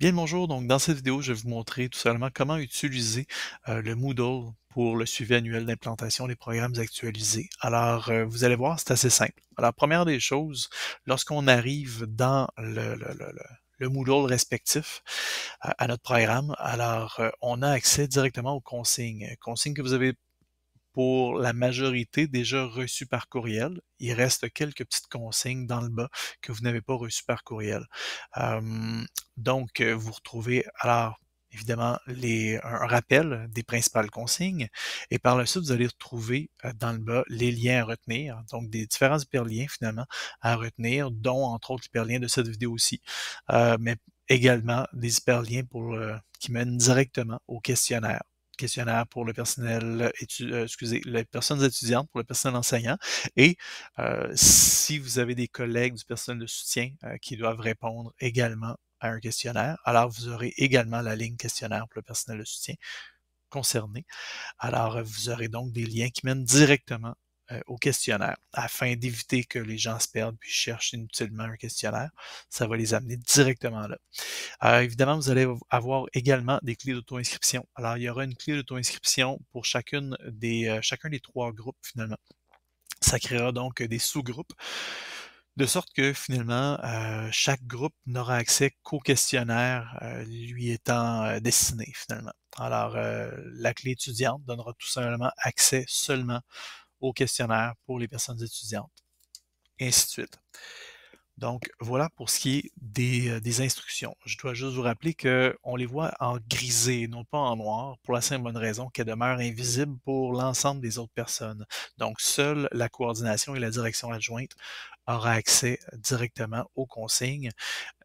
Bien le bonjour, donc dans cette vidéo, je vais vous montrer tout simplement comment utiliser le Moodle pour le suivi annuel d'implantation des programmes actualisés. Alors, vous allez voir, c'est assez simple. Alors, première des choses, lorsqu'on arrive dans le Moodle respectif à notre programme, alors on a accès directement aux consignes. Consignes que vous avez pour la majorité déjà reçues par courriel. Il reste quelques petites consignes dans le bas que vous n'avez pas reçues par courriel. Donc, vous retrouvez alors évidemment un rappel des principales consignes et par la suite, vous allez retrouver dans le bas les liens à retenir, donc des différents hyperliens finalement à retenir, dont entre autres l'hyperlien de cette vidéo-ci, mais également des hyperliens qui mènent directement au questionnaire pour le personnel excusez, les personnes étudiantes, pour le personnel enseignant et si vous avez des collègues du personnel de soutien qui doivent répondre également à un questionnaire, alors vous aurez également la ligne questionnaire pour le personnel de soutien concerné. Alors, vous aurez donc des liens qui mènent directement au questionnaire afin d'éviter que les gens se perdent puis cherchent inutilement un questionnaire. Ça va les amener directement là. Évidemment, vous allez avoir également des clés d'auto-inscription. Alors, il y aura une clé d'auto-inscription pour chacun des 3 groupes finalement. Ça créera donc des sous-groupes, de sorte que finalement, chaque groupe n'aura accès qu'au questionnaire lui étant destiné finalement. Alors, la clé étudiante donnera tout simplement accès seulement au questionnaire pour les personnes étudiantes, et ainsi de suite. Donc, voilà pour ce qui est des instructions. Je dois juste vous rappeler qu'on les voit en grisé, non pas en noir, pour la simple bonne raison qu'elles demeurent invisibles pour l'ensemble des autres personnes. Donc, seule la coordination et la direction adjointe aura accès directement aux consignes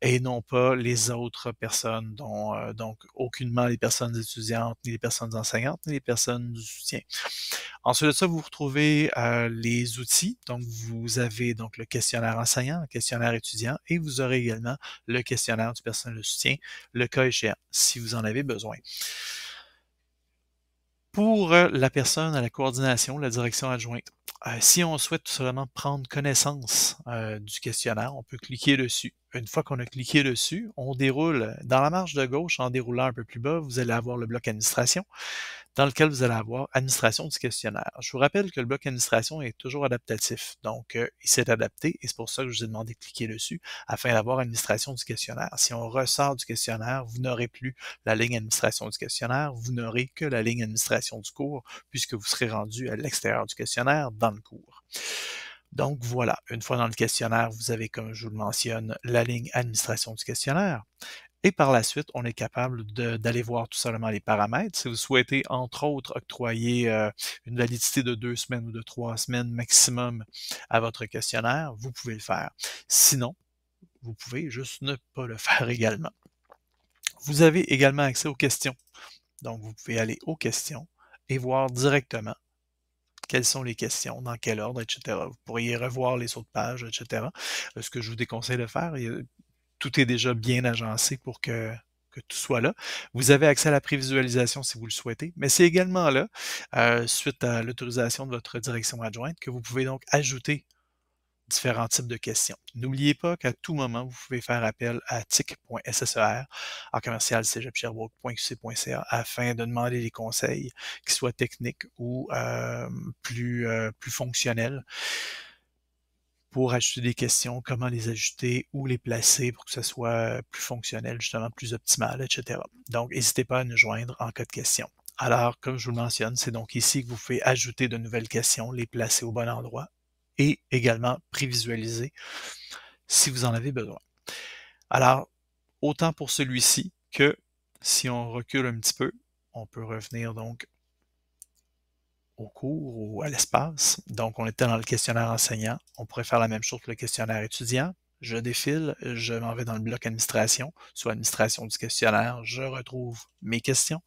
et non pas les autres personnes, dont donc aucunement les personnes étudiantes, ni les personnes enseignantes, ni les personnes du soutien. Ensuite de ça, vous retrouvez les outils. Donc, vous avez donc le questionnaire enseignant, le questionnaire étudiant, et vous aurez également le questionnaire du personnel de soutien, le cas échéant, si vous en avez besoin. Pour la personne à la coordination, la direction adjointe, si on souhaite tout simplement prendre connaissance du questionnaire, on peut cliquer dessus. Une fois qu'on a cliqué dessus, on déroule dans la marge de gauche, en déroulant un peu plus bas, vous allez avoir le bloc administration, dans lequel vous allez avoir administration du questionnaire. Je vous rappelle que le bloc administration est toujours adaptatif, donc il s'est adapté et c'est pour ça que je vous ai demandé de cliquer dessus afin d'avoir administration du questionnaire. Si on ressort du questionnaire, vous n'aurez plus la ligne administration du questionnaire, vous n'aurez que la ligne administration du cours puisque vous serez rendu à l'extérieur du questionnaire dans le cours. Donc voilà, une fois dans le questionnaire, vous avez, comme je vous le mentionne, la ligne administration du questionnaire. Et par la suite, on est capable d'aller voir tout simplement les paramètres. Si vous souhaitez, entre autres, octroyer une validité de 2 semaines ou de 3 semaines maximum à votre questionnaire, vous pouvez le faire. Sinon, vous pouvez juste ne pas le faire également. Vous avez également accès aux questions. Donc, vous pouvez aller aux questions et voir directement quelles sont les questions, dans quel ordre, etc. Vous pourriez revoir les autres pages, etc. Ce que je vous déconseille de faire, tout est déjà bien agencé pour que tout soit là. Vous avez accès à la prévisualisation si vous le souhaitez, mais c'est également là, suite à l'autorisation de votre direction adjointe, que vous pouvez donc ajouter différents types de questions. N'oubliez pas qu'à tout moment, vous pouvez faire appel à tic.sser en commercial cégeps-sherbrooke.qc.ca afin de demander des conseils qui soient techniques ou plus fonctionnels pour ajouter des questions, comment les ajouter, où les placer pour que ce soit plus fonctionnel, justement plus optimal, etc. Donc, n'hésitez pas à nous joindre en cas de question. Alors, comme je vous le mentionne, c'est donc ici que vous pouvez ajouter de nouvelles questions, les placer au bon endroit et également prévisualiser si vous en avez besoin. Alors, autant pour celui-ci que si on recule un petit peu, on peut revenir donc au cours ou à l'espace. Donc, on était dans le questionnaire enseignant. On pourrait faire la même chose pour le questionnaire étudiant. Je défile, je m'en vais dans le bloc administration, soit administration du questionnaire, je retrouve mes questions.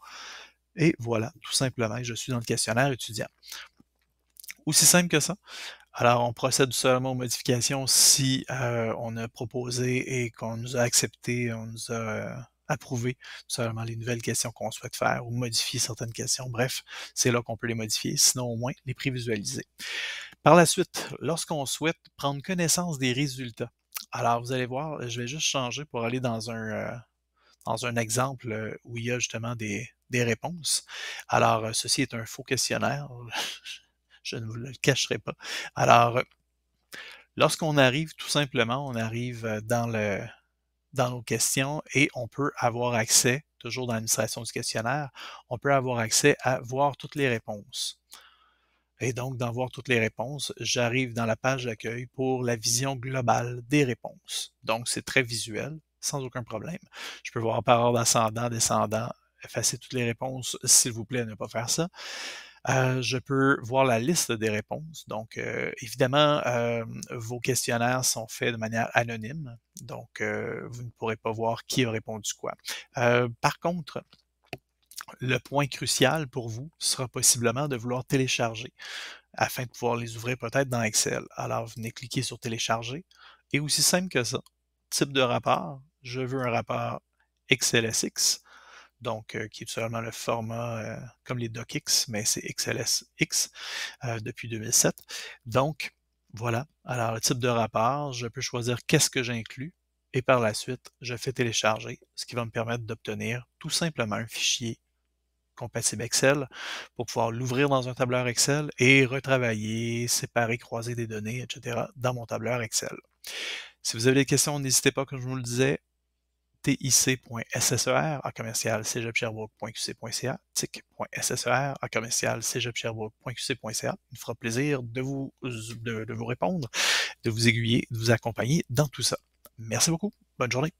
Et voilà, tout simplement, je suis dans le questionnaire étudiant. Aussi simple que ça. Alors, on procède seulement aux modifications si on a proposé et qu'on nous a accepté, on nous a approuvé seulement les nouvelles questions qu'on souhaite faire ou modifier certaines questions. Bref, c'est là qu'on peut les modifier, sinon au moins les prévisualiser. Par la suite, lorsqu'on souhaite prendre connaissance des résultats, alors vous allez voir, je vais juste changer pour aller dans un exemple où il y a justement des réponses. Alors, ceci est un faux questionnaire, je ne vous le cacherai pas. Alors, lorsqu'on arrive, tout simplement, on arrive dans nos questions et on peut avoir accès, toujours dans l'administration du questionnaire, on peut avoir accès à voir toutes les réponses. Et donc, d'en voir toutes les réponses, j'arrive dans la page d'accueil pour la vision globale des réponses. Donc, c'est très visuel, sans aucun problème. Je peux voir par ordre ascendant, descendant, effacer toutes les réponses, s'il vous plaît, ne pas faire ça. Je peux voir la liste des réponses. Donc, évidemment, vos questionnaires sont faits de manière anonyme. Donc, vous ne pourrez pas voir qui a répondu quoi. Par contre, le point crucial pour vous sera possiblement de vouloir télécharger afin de pouvoir les ouvrir peut-être dans Excel. Alors, venez cliquer sur télécharger et aussi simple que ça. Type de rapport, je veux un rapport XLSX, donc qui est tout simplement le format comme les DocX, mais c'est XLSX depuis 2007. Donc, voilà. Alors, le type de rapport, je peux choisir qu'est-ce que j'inclus et par la suite, je fais télécharger, ce qui va me permettre d'obtenir tout simplement un fichier compatible Excel pour pouvoir l'ouvrir dans un tableur Excel et retravailler, séparer, croiser des données, etc. dans mon tableur Excel. Si vous avez des questions, n'hésitez pas, comme je vous le disais, tic.sser@cégeps-sherbrooke.qc.ca, tic.sser@cégeps-sherbrooke.qc.ca. Il me fera plaisir de vous répondre, de vous aiguiller, de vous accompagner dans tout ça. Merci beaucoup. Bonne journée.